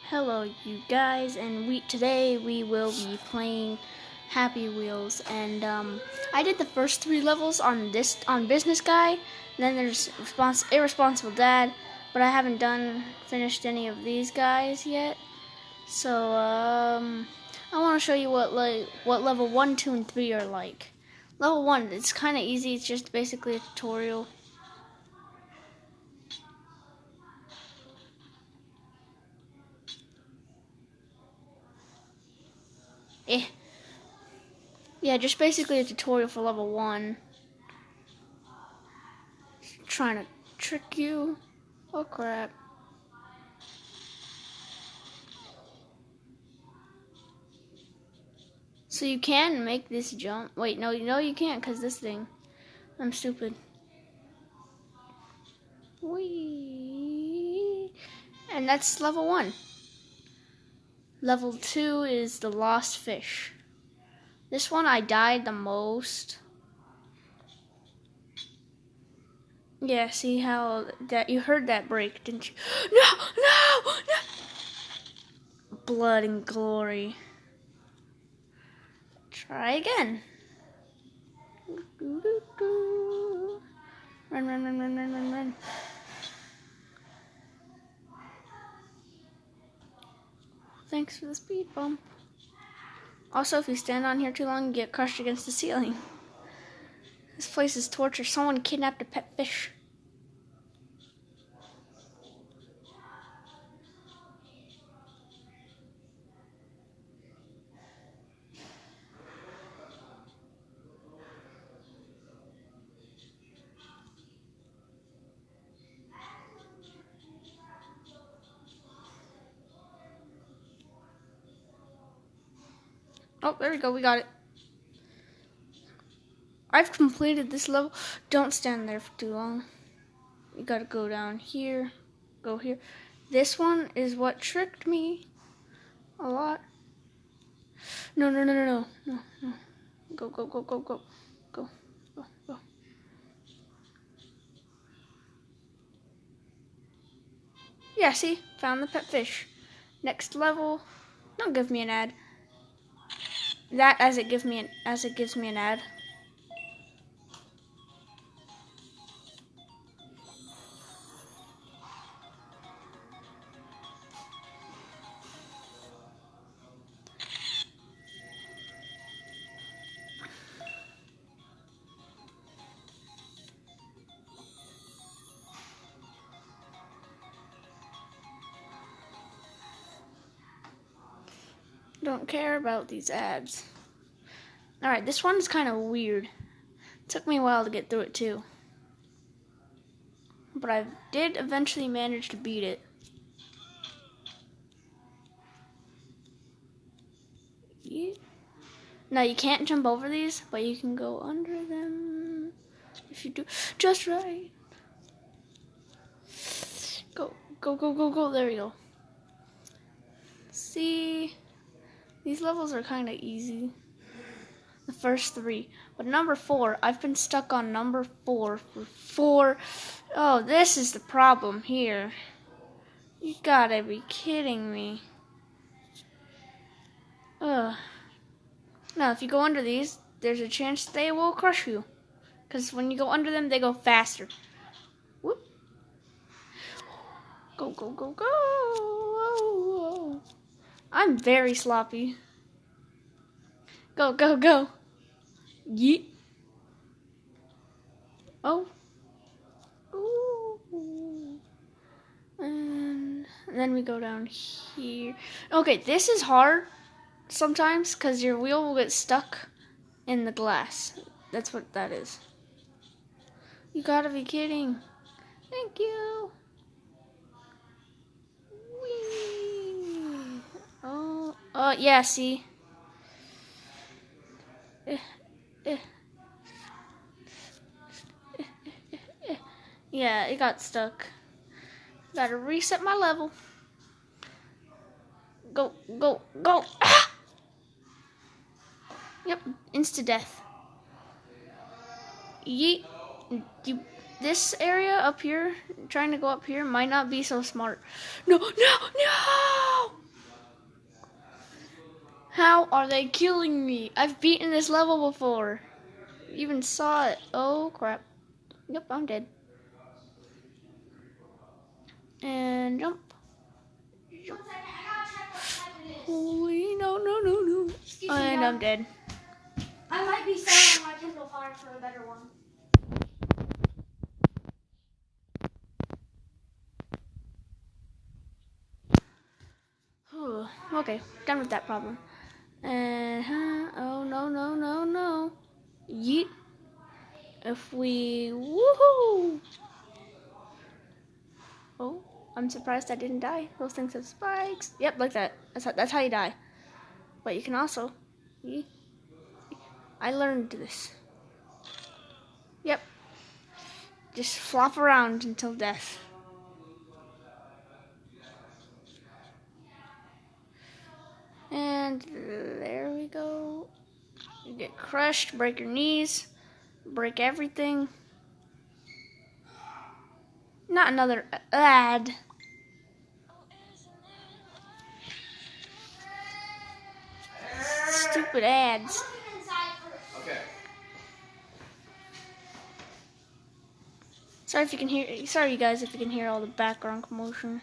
Hello you guys, and today we will be playing Happy Wheels, and I did the first 3 levels on Business Guy. Then there's Irresponsible Dad, but I haven't finished any of these guys yet. So I want to show you what level 1, 2, and 3 are like. Level 1, it's kind of easy. It's just basically a tutorial. Yeah, just basically a tutorial for level 1. Trying to trick you. Oh crap. So you can make this jump. Wait, no, you can't, because this thing. I'm stupid. Whee! And that's level 1. Level 2 is the Lost Fish. This one I died the most. Yeah, see how that you heard that break, didn't you? No! Blood and glory. Try again. Run. Thanks for the speed bump. Also, if you stand on here too long, you get crushed against the ceiling. This place is torture. Someone kidnapped a pet fish. Oh, there we go. We got it. I've completed this level. Don't stand there for too long. You gotta go down here. Go here. This one is what tricked me a lot. No. Go. Go. Yeah, see? Found the pet fish. Next level. Don't give me an ad. That as it gives me an ad. Don't care about these ads. Alright, this one's kind of weird. Took me a while to get through it too. But I did eventually manage to beat it. Yeah. Now you can't jump over these, but you can go under them if you do just right. Go. There we go. See, these levels are kind of easy. The first 3. But number 4, I've been stuck on number 4 for 4. Oh, this is the problem here. You gotta be kidding me. Ugh. Now, if you go under these, there's a chance they will crush you. Because when you go under them, they go faster. Whoop. Go. Whoa. I'm very sloppy. Go. Yeet. Oh. Ooh. And then we go down here. Okay, this is hard sometimes because your wheel will get stuck in the glass. That's what that is. You gotta be kidding. Thank you. Whee. Oh, yeah, see? Yeah, it got stuck. Gotta reset my level. Go. Ah! Yep, insta-death. Yeet. This area up here, trying to go up here, might not be so smart. No! How are they killing me? I've beaten this level before. Even saw it. Oh crap. Yep, I'm dead. And jump. Jump. Holy no. And I'm dead. I might be selling my Kindle Fire for a better one. Okay, done with that problem. Oh no. Yeet. If we woohoo. Oh, I'm surprised I didn't die. Those things have spikes. Yep, like that. That's how you die. But you can also. Yeet. I learned this. Yep. Just flop around until death. And there we go. You get crushed, break your knees, break everything. Not another ad. Stupid ads. Okay. Sorry you guys if you can hear all the background commotion.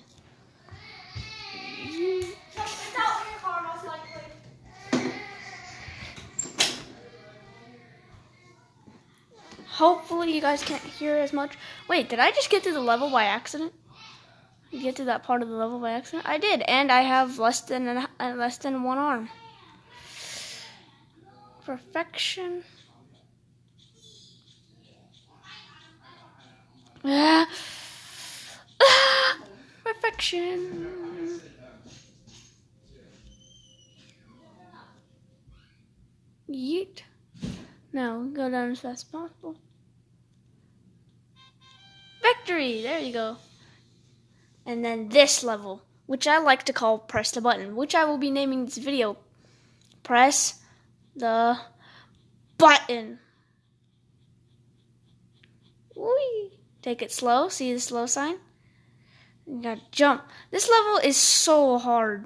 Hopefully you guys can't hear as much. Wait, did I just get to the level by accident? Get to that part of the level by accident? I did, and I have less than one arm. Perfection. Perfection. Yeet. Now go down as fast as possible. Victory! There you go. And then this level, which I like to call Press the Button, which I will be naming this video Press the Button. Whee! Take it slow. See the slow sign? You gotta jump. This level is so hard.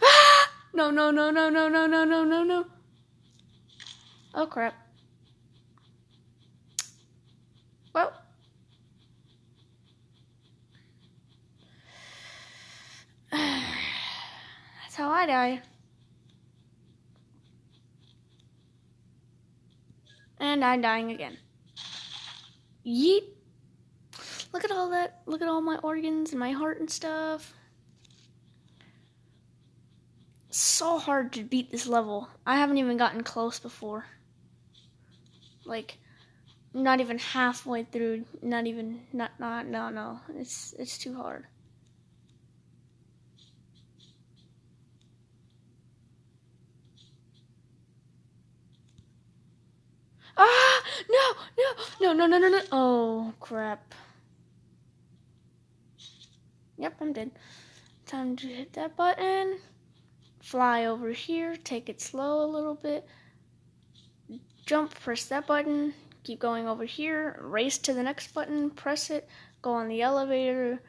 Ah! No. Oh crap. Well. That's how I die. And I'm dying again. Yeet. Look at all that. Look at all my organs and my heart and stuff. It's so hard to beat this level. I haven't even gotten close before. Like, not even halfway through. No. It's too hard. Ah! No. Oh, crap. Yep, I'm dead. Time to hit that button. Fly over here. Take it slow a little bit. Jump, press that button. Keep going over here. Race to the next button. Press it. Go on the elevator.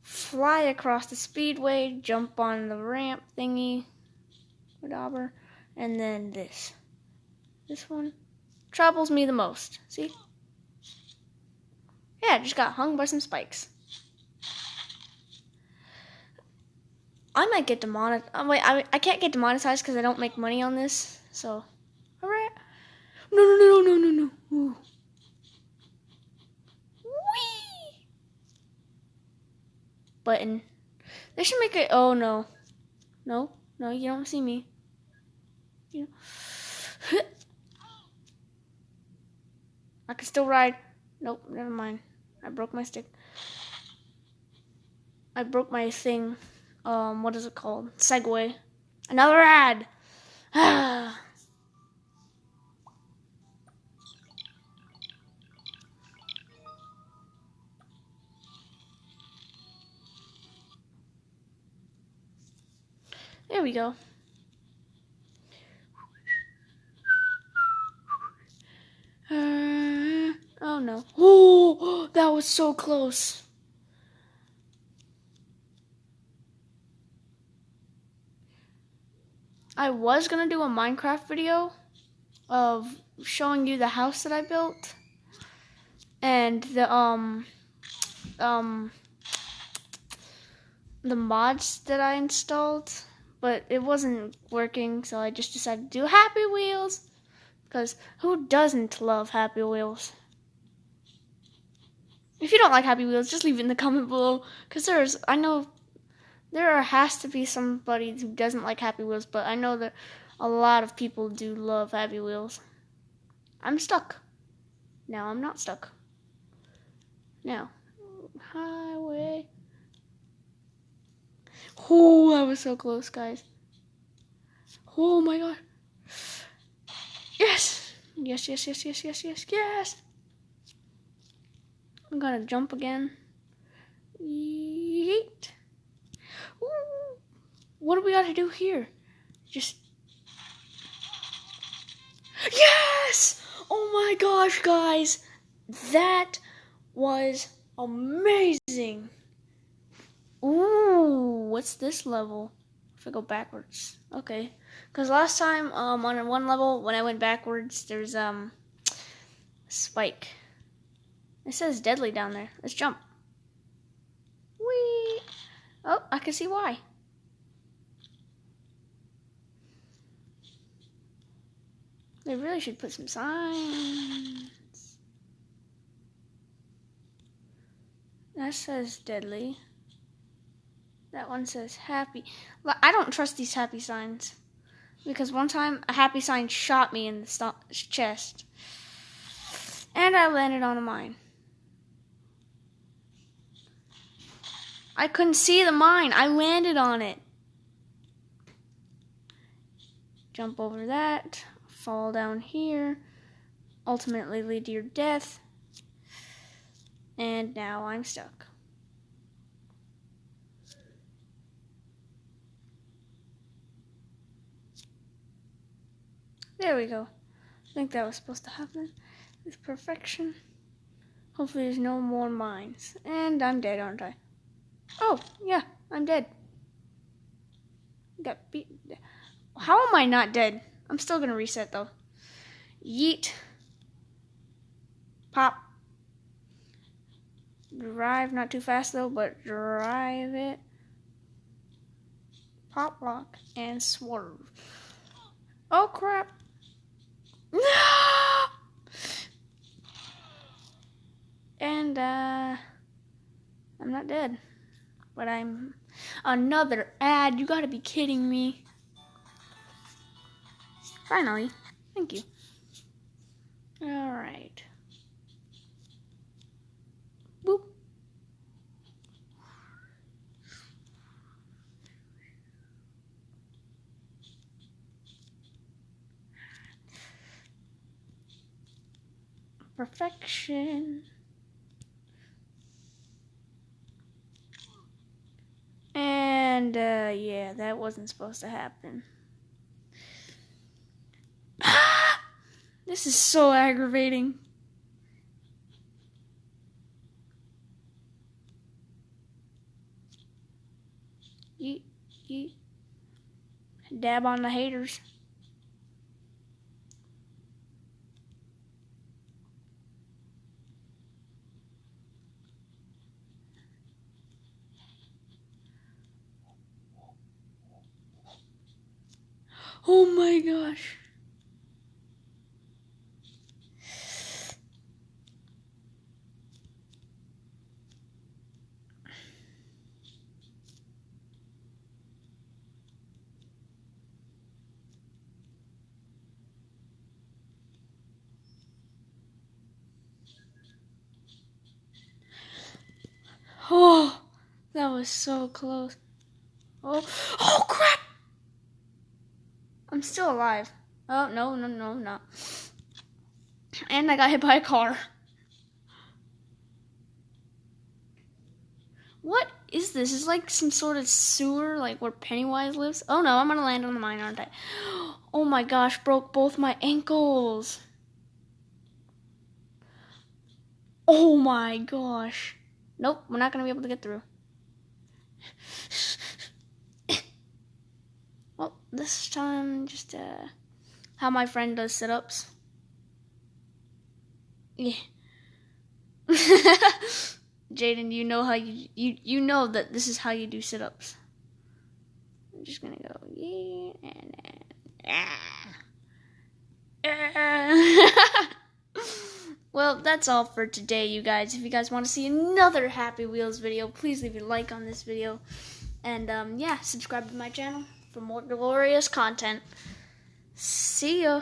Fly across the speedway. Jump on the ramp thingy. Whatever. And then this. This one troubles me the most. See? Yeah, I just got hung by some spikes. I might get demonetized. Wait, I can't get demonetized because I don't make money on this. So, alright. No. Ooh. Whee! Button. They should make it. Oh no. No, you don't see me. You know. I can still ride. Nope, never mind. I broke my stick. I broke my thing. What is it called? Segway. Another ad. There we go. Oh no. Oh, that was so close. I was gonna do a Minecraft video of showing you the house that I built and the mods that I installed, but it wasn't working, so I just decided to do Happy Wheels, because who doesn't love Happy Wheels? If you don't like Happy Wheels, just leave it in the comment below, because I know there has to be somebody who doesn't like Happy Wheels, but I know that a lot of people do love Happy Wheels. I'm stuck. Now I'm not stuck. Now, highway. Oh, that was so close, guys. Oh my god. Yes! Yes, yes, yes, yes, yes, yes, yes! I'm gonna jump again. Yeet! Ooh. What do we gotta do here? Just... Yes! Oh my gosh, guys! That was amazing! Ooh, what's this level? If I go backwards. Okay. Because last time, on one level, when I went backwards, there's, spike. It says deadly down there. Let's jump. Whee! Oh, I can see why. They really should put some signs. That says deadly. That one says happy. I don't trust these happy signs. Because one time, a happy sign shot me in the chest. And I landed on a mine. I couldn't see the mine. I landed on it. Jump over that. Fall down here. Ultimately lead to your death. And now I'm stuck. There we go. I think that was supposed to happen. With perfection. Hopefully there's no more mines. And I'm dead, aren't I? Oh, yeah, I'm dead. Got beat. How am I not dead? I'm still gonna reset though. Yeet. Pop. Drive, not too fast though, but drive it. Pop, lock, and swerve. Oh crap. No! And I'm not dead. But I'm another ad. You gotta be kidding me. Finally. Thank you. Alright. Boop. Perfection. And yeah, that wasn't supposed to happen. This is so aggravating. Yeet, yeet. Dab on the haters. Oh my gosh. Oh, that was so close. Oh crap! I'm still alive. Oh, no, not. And I got hit by a car. What is this? Is like some sort of sewer, like where Pennywise lives? Oh no, I'm gonna land on the mine, aren't I? Oh my gosh, broke both my ankles. Oh my gosh. Nope, we're not gonna be able to get through. Well, this time, just how my friend does sit-ups. Yeah. Jaden, you know how you know that this is how you do sit-ups. I'm just gonna go yeah and Well, that's all for today, you guys. If you guys want to see another Happy Wheels video, please leave a like on this video. And, yeah, subscribe to my channel for more glorious content. See ya.